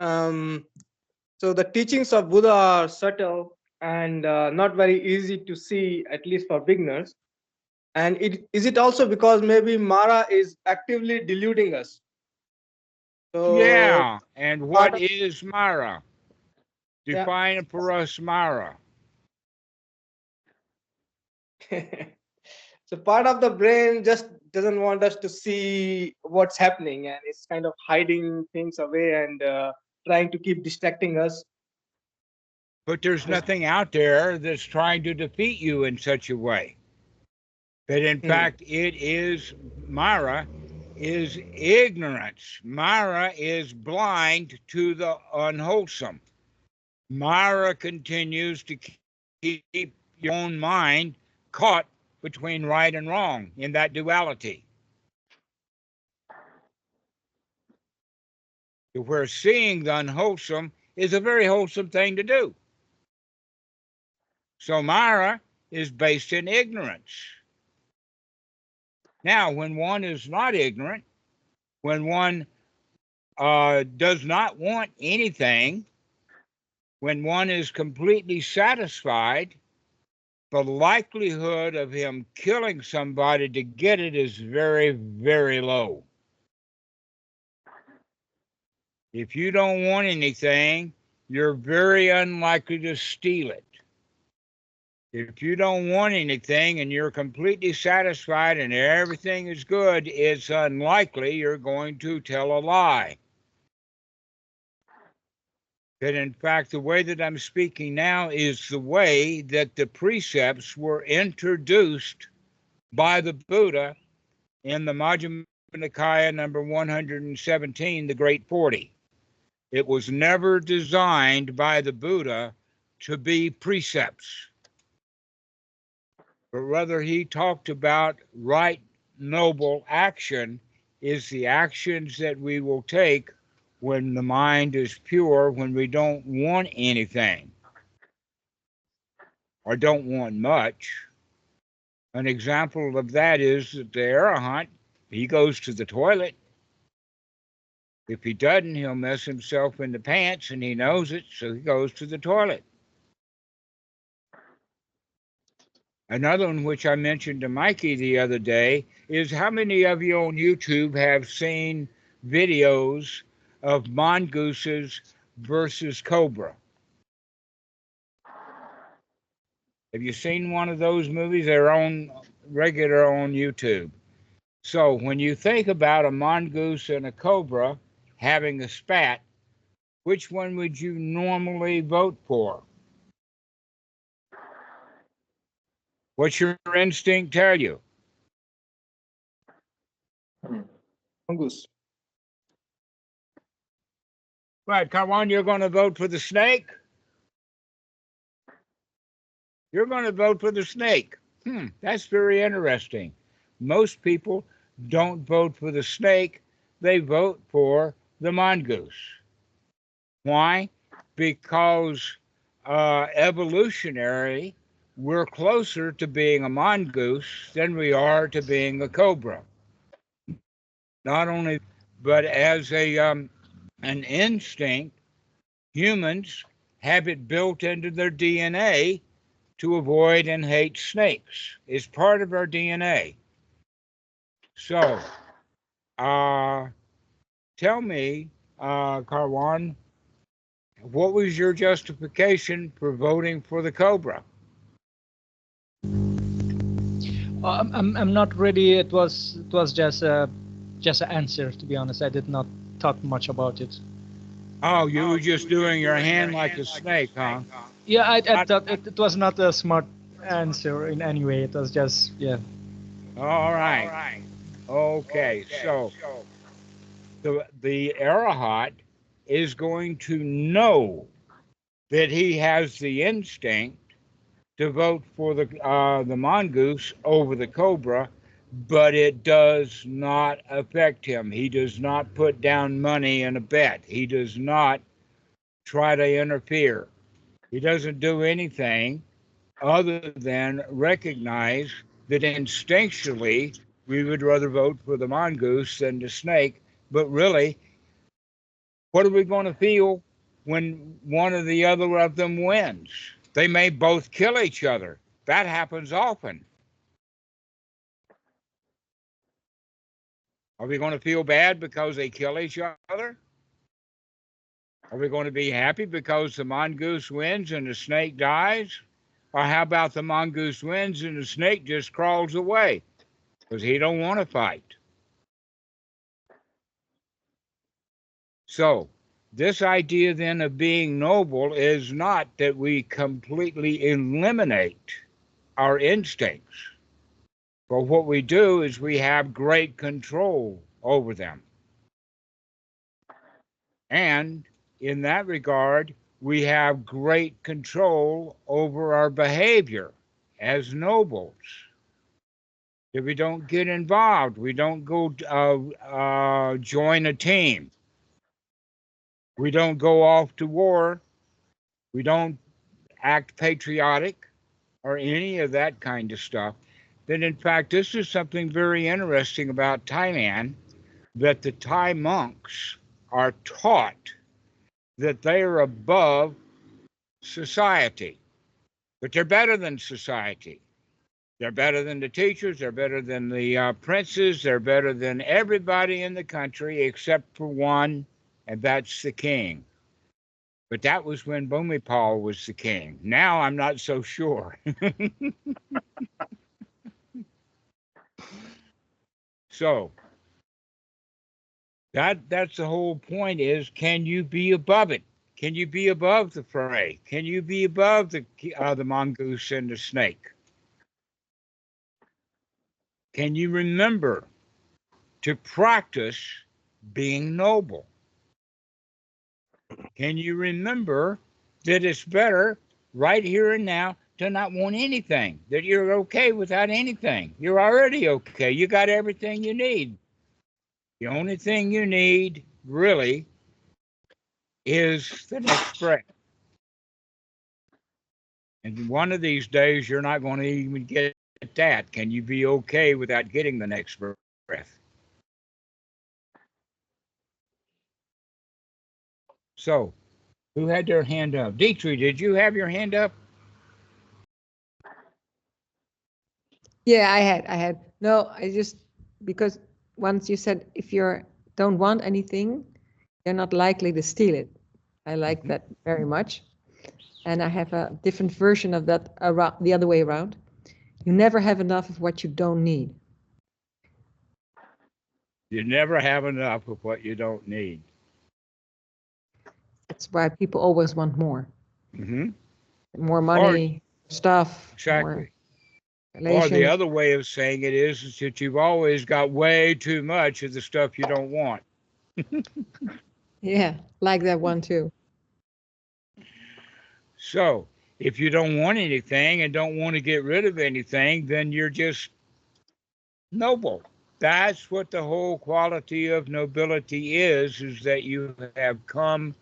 So the teachings of Buddha are subtle and not very easy to see, at least for beginners. And is it also because maybe Mara is actively deluding us? So Yeah, and part what of, is Mara? yeah. Define for us Mara. So part of the brain just doesn't want us to see what's happening, and it's kind of hiding things away and trying to keep distracting us. But there's nothing out there that's trying to defeat you in such a way. That in fact, it is Mara is ignorance. Mara is blind to the unwholesome. Mara continues to keep your own mind caught between right and wrong in that duality. Where seeing the unwholesome is a very wholesome thing to do. So Mara is based in ignorance. Now, when one is not ignorant, when one does not want anything, when one is completely satisfied, the likelihood of him killing somebody to get it is very, very low. If you don't want anything, you're very unlikely to steal it. If you don't want anything and you're completely satisfied and everything is good, it's unlikely you're going to tell a lie. That in fact, the way that I'm speaking now is the way that the precepts were introduced by the Buddha in the Majjhima Nikaya number 117, the Great 40. It was never designed by the Buddha to be precepts, but rather he talked about right noble action is the actions that we will take when the mind is pure, when we don't want anything or don't want much. An example of that is that the arahant, he goes to the toilet. If he doesn't, he'll mess himself in the pants, and he knows it, so he goes to the toilet. Another one, which I mentioned to Mikey the other day, is how many of you on YouTube have seen videos of mongooses versus cobra? Have you seen one of those movies? They're on regular on YouTube. So when you think about a mongoose and a cobra having a spat, which one would you normally vote for? What's your instinct tell you? Mongoose. Right, come on, you're going to vote for the snake? You're going to vote for the snake. That's very interesting. Most people don't vote for the snake, they vote for the mongoose. Why? Because evolutionary, we're closer to being a mongoose than we are to being a cobra. Not only, but as an instinct, humans have it built into their DNA to avoid and hate snakes. It's part of our DNA. So, tell me, Karwan, what was your justification for voting for the Cobra? I'm not ready. It was just an answer, to be honest. I did not talk much about it. Oh, you were just doing your hand like a snake, huh? Yeah, I thought it was not a smart answer in any way. It was just, yeah. All right. Okay, so the Arahat is going to know that he has the instinct to vote for the mongoose over the cobra, but it does not affect him. He does not put down money in a bet. He does not try to interfere. He doesn't do anything other than recognize that instinctually we would rather vote for the mongoose than the snake, but really What are we going to feel when one or the other of them wins? They may both kill each other. That happens often. Are we going to feel bad because they kill each other? Are we going to be happy because the mongoose wins and the snake dies? Or how about the mongoose wins and the snake just crawls away because he don't want to fight? So this idea then of being noble is not that we completely eliminate our instincts. But what we do is we have great control over them. And in that regard, we have great control over our behavior as nobles. If we don't get involved, we don't go join a team. We don't go off to war. We don't act patriotic or any of that kind of stuff. Then, in fact, this is something very interesting about Thailand, that the Thai monks are taught that they are above society, but they're better than society. They're better than the teachers. They're better than the princes. They're better than everybody in the country except for one, and that's the king. But that was when Bhumipal was the king. Now I'm not so sure. So that's the whole point is, can you be above it? Can you be above the fray? Can you be above the mongoose and the snake? Can you remember to practice being noble? Can you remember that it's better right here and now to not want anything, that you're okay without anything? You're already okay. You got everything you need. The only thing you need, really, is the next breath. And one of these days, you're not going to even get that. Can you be okay without getting the next breath? So, who had their hand up? Dietrich, did you have your hand up? Yeah, I had. No, I just, because once you said if you don't want anything, you're not likely to steal it. I like that very much. And I have a different version of that around, the other way around. You never have enough of what you don't need. You never have enough of what you don't need. That's why people always want more. Mm-hmm. More money, stuff. Exactly. More or the other way of saying it is that you've always got way too much of the stuff you don't want. Yeah, like that one too. So if you don't want anything and don't want to get rid of anything, then you're just noble. That's what the whole quality of nobility is that you have come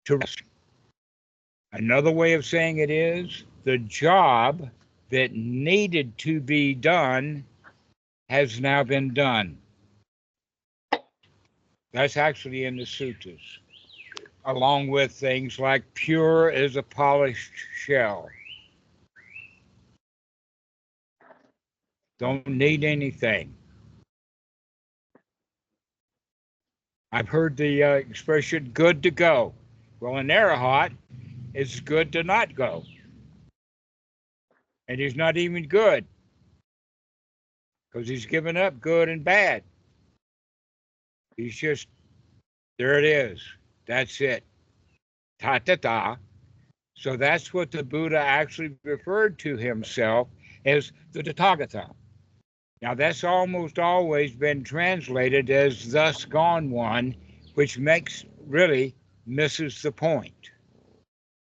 to rest. Another way of saying it is the job that needed to be done has now been done. That's actually in the suttas, along with things like pure as a polished shell. Don't need anything. I've heard the expression good to go. Well, in Arahat, it's good to not go. And he's not even good, because he's given up good and bad. He's just, there it is. That's it. Ta-ta-ta. So that's what the Buddha actually referred to himself as the Tathagata. Now that's almost always been translated as thus gone one, which really misses the point.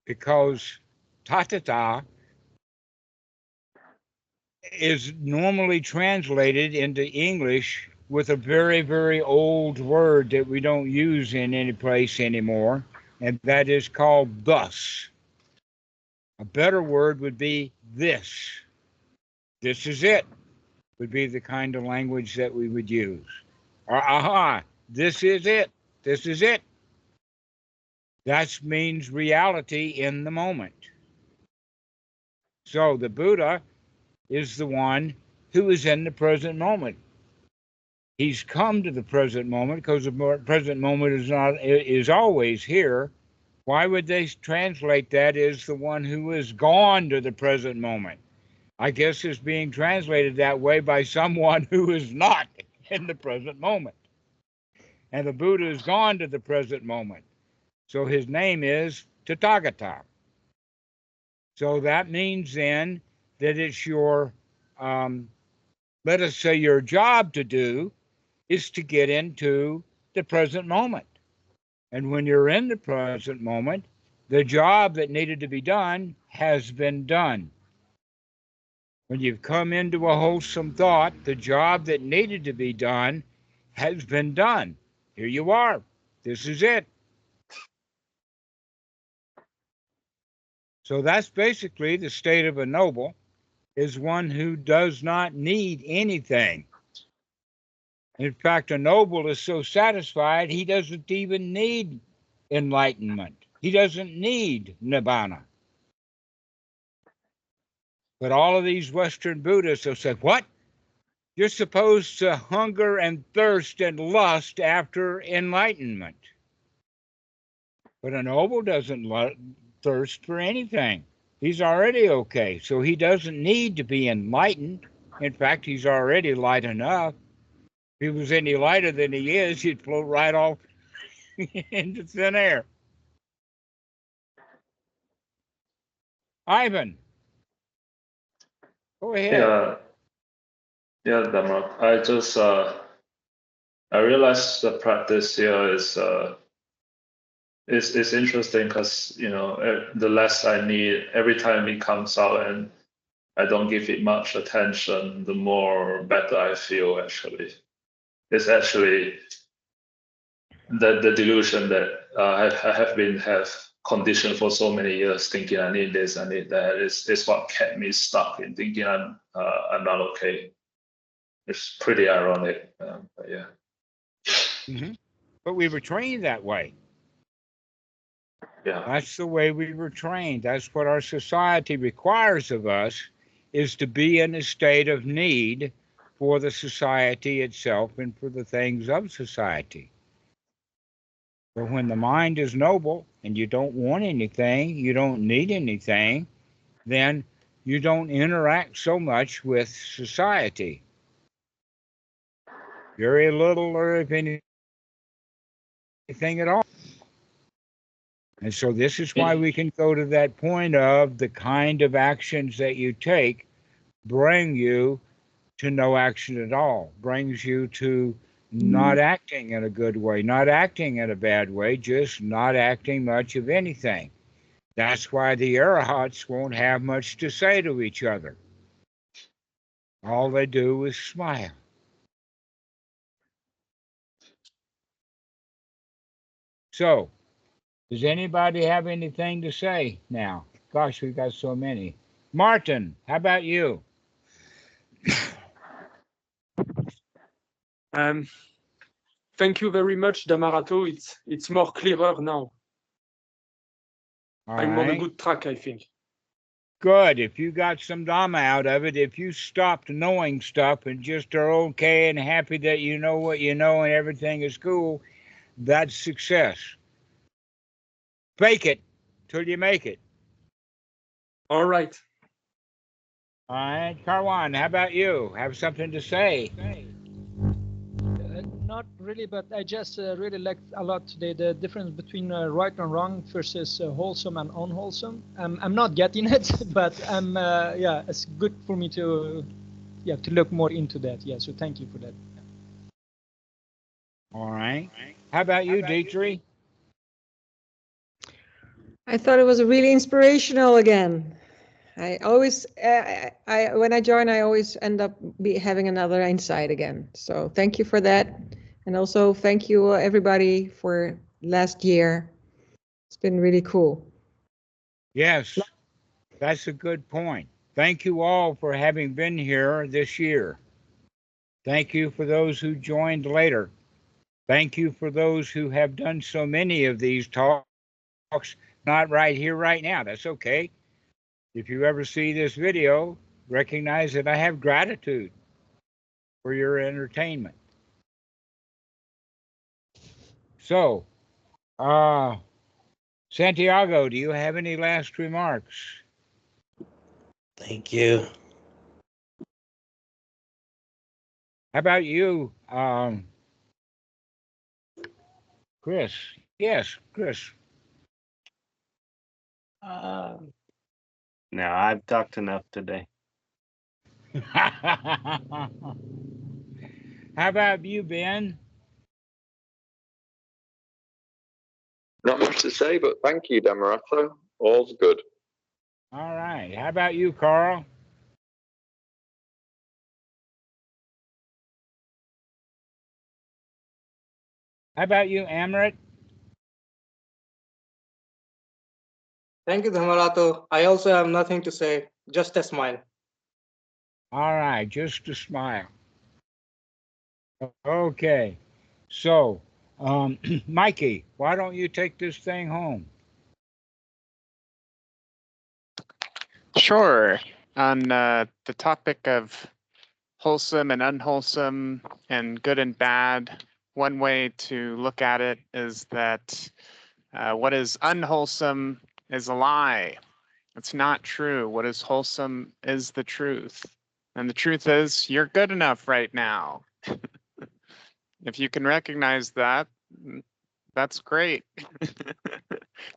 Because ta-ta-ta is normally translated into English with a very, very old word that we don't use in any place anymore, and that is called thus. A better word would be this. This is it. would be the kind of language that we would use. Or, aha, this is it. This is it. That means reality in the moment. So the Buddha is the one who is in the present moment. He's come to the present moment because the present moment is always here. Why would they translate that as the one who is gone to the present moment? I guess it's being translated that way by someone who is not in the present moment. And the Buddha is gone to the present moment. So his name is Tathagata. So that means then that it's your, let us say your job to do is to get into the present moment. And when you're in the present moment, the job that needed to be done has been done. When you've come into a wholesome thought, the job that needed to be done has been done. Here you are. This is it. So that's basically the state of a noble, is one who does not need anything. In fact, a noble is so satisfied, he doesn't even need enlightenment. He doesn't need nibbana. But all of these Western Buddhists have said, what? You're supposed to hunger and thirst and lust after enlightenment. But a noble doesn't thirst for anything. He's already okay, so he doesn't need to be enlightened. In fact, he's already light enough. If he was any lighter than he is, he'd float right off into thin air. Ivan, go ahead. Yeah, Dhamma. I just I realized the practice here is interesting because the less I need, every time it comes out and I don't give it much attention, the more better I feel. Actually, it's actually the delusion that I have conditioned for so many years, thinking I need this, I need that. Is what kept me stuck in thinking I'm not okay. It's pretty ironic, but yeah. Mm-hmm. But we were trained that way. Yeah. That's the way we were trained. That's what our society requires of us, is to be in a state of need for the society itself and for the things of society. But when the mind is noble and you don't want anything, you don't need anything, then you don't interact so much with society. Very little, or if anything at all. And so this is why we can go to that point of the kind of actions that you take bring you to no action at all, brings you to not acting in a good way, not acting in a bad way, just not acting much of anything. That's why the arahats won't have much to say to each other. All they do is smile. So, does anybody have anything to say now? Gosh, we've got so many. Martin, how about you? Thank you very much, Dhammarato. It's more clearer now. I'm on a good track, I think. Good. If you got some Dhamma out of it, if you stopped knowing stuff and just are okay and happy that you know what you know and everything is cool, that's success. Fake it till you make it. All right. All right. Karwan, how about you? Have something to say? Not really, but I just really liked a lot today the difference between right and wrong versus wholesome and unwholesome. I'm not getting it, but yeah, it's good for me to look more into that. Yeah, so thank you for that. All right. How about you, Dietrich? I thought it was really inspirational again. I always, when I join, I always end up having another insight again. So thank you for that. And also thank you everybody for last year. It's been really cool. Yes, that's a good point. Thank you all for having been here this year. Thank you for those who joined later. Thank you for those who have done so many of these talks, not right here, right now. That's okay. If you ever see this video, recognize that I have gratitude for your entertainment. So, Santiago, do you have any last remarks? Thank you. How about you, Chris? Yes, Chris. No, I've talked enough today. How about you, Ben? Not much to say, but thank you, Dhammarato. All's good. All right. How about you, Carl? How about you, Amrit? Thank you, Dhammarato. I also have nothing to say, just a smile. All right, just a smile. Okay. So, Mikey, why don't you take this thing home? Sure. On the topic of wholesome and unwholesome and good and bad, one way to look at it is that what is unwholesome is a lie. It's not true. What is wholesome is the truth. And the truth is you're good enough right now. If you can recognize that, that's great.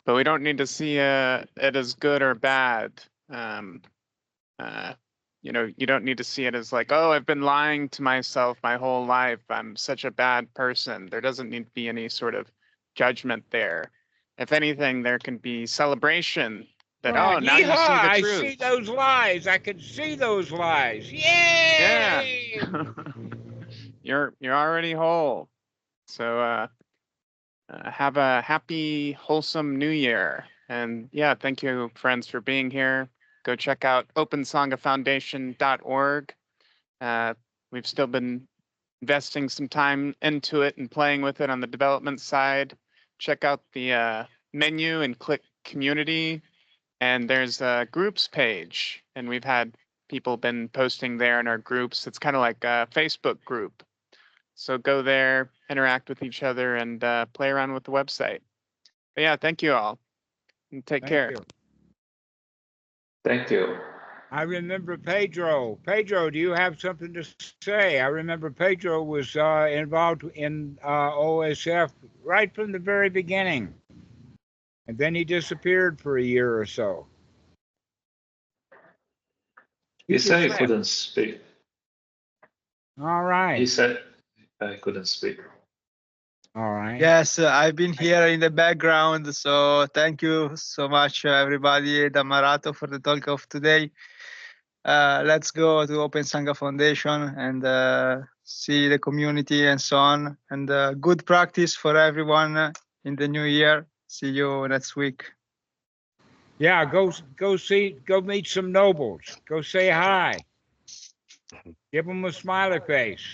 But we don't need to see it as good or bad. You don't need to see it as like, oh, I've been lying to myself my whole life. I'm such a bad person. There doesn't need to be any sort of judgment there. If anything, there can be celebration that, oh, now you see the truth. I see those lies. I can see those lies. Yay! Yeah. You're already whole. So have a happy, wholesome new year. And yeah, thank you, friends, for being here. Go check out OpenSanghaFoundation.org. We've still been investing some time into it and playing with it on the development side. Check out the menu and click community. And there's a groups page. And we've had people been posting there in our groups. It's kind of like a Facebook group. So go there, interact with each other, and play around with the website. But yeah, thank you all. And take care. Thank you. I remember Pedro. Pedro, do you have something to say? I remember Pedro was involved in OSF right from the very beginning. And then he disappeared for a year or so. He said he couldn't speak. All right. He said I couldn't speak. All right. Yes, I've been here in the background, so thank you so much, everybody, Dhammarato, for the talk of today. Let's go to Open Sangha Foundation and see the community and so on. And good practice for everyone in the new year. See you next week. Yeah, go meet some nobles. Go say hi. Give them a smiley face.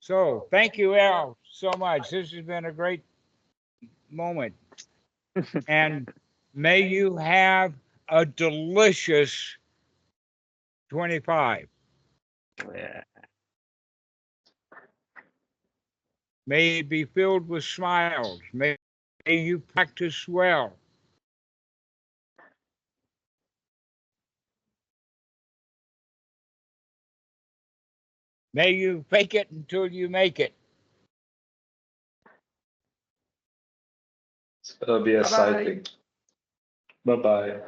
So thank you, Al, so much. This has been a great moment. And may you have a delicious 25. Yeah. May it be filled with smiles. May you practice well. May you fake it until you make it. It's gonna be exciting. Bye-bye.